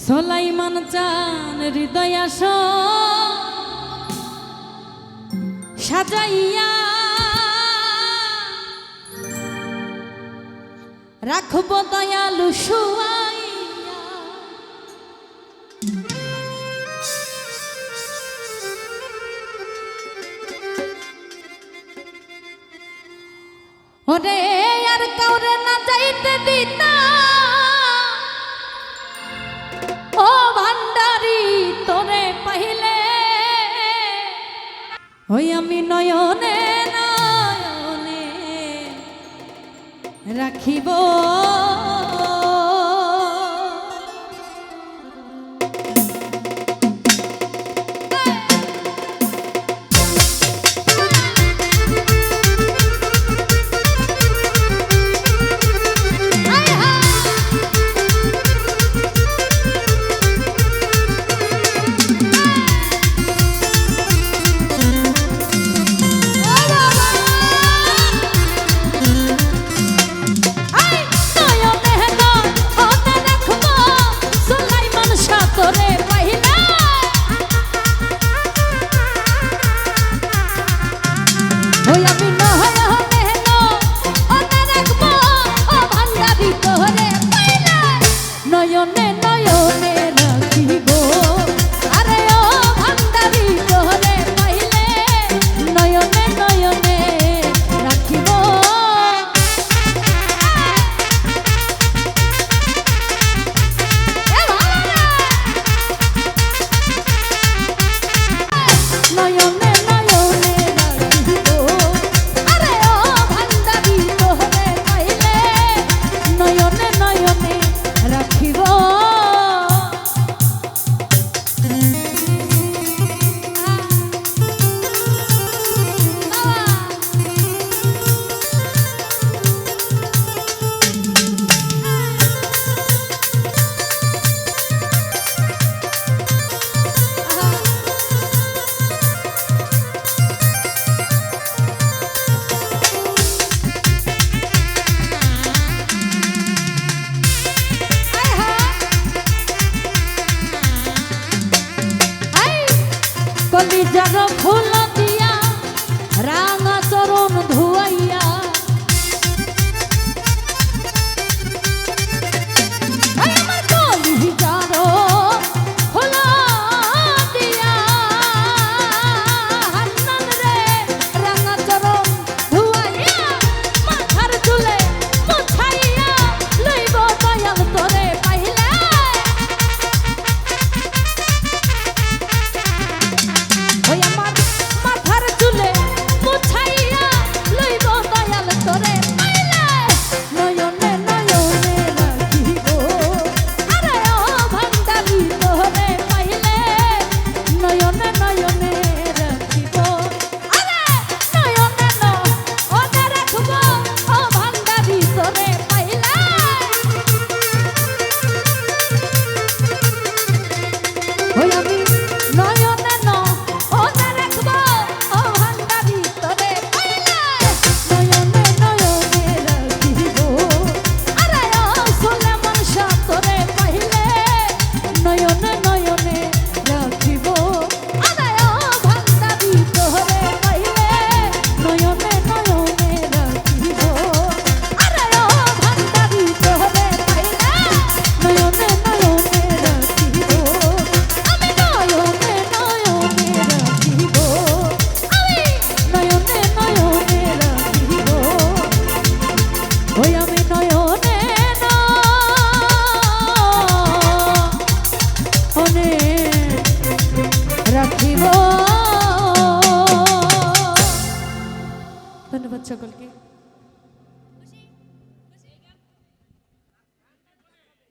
সোলাইমান চান হৃদয় আস সাজাইয়া রাখব দয়ালু শুয়াইয়া। ওরে আর কাউরে না যাইতে দিতা ও ভান্ডারি তোরে পাইলে ওই আমি নয়নে নয়নে রাখিব নয়নে নয়নে রাখিব আরে ও ভান্ডারি তোরে পাইলে নয়নে নয়নে রাখিব। নয়নে নয়নে রাখিব আরে ও ভান্ডারি তোরে পাইলে নয়নে নয়নে রাখিব। কলিজার ফুল দিয়া রাঙা চরণ ধুয়াইয়া আমার কলিজার ফুল দিয়া হান্নান রে রাঙা চরণ ধুয়াইয়া মাথার চুলে মুছাইয়া লইব দয়াল তোরে পাইলে। ওই আমার মাথার চুলে মুছাইয়া লইব দয়াল তোরে পাইলে নয়নে নয়নে রাখিব আরে ও ভান্ডারি তোরে পাইলে নয়নে নয়নে রাখিব আরে নয়নে নয়নে রাখব ও ভান্ডারি তোরে পাইলে। ওই আমি নয়নে রাখিব। ধন্যবাদ সকলকে।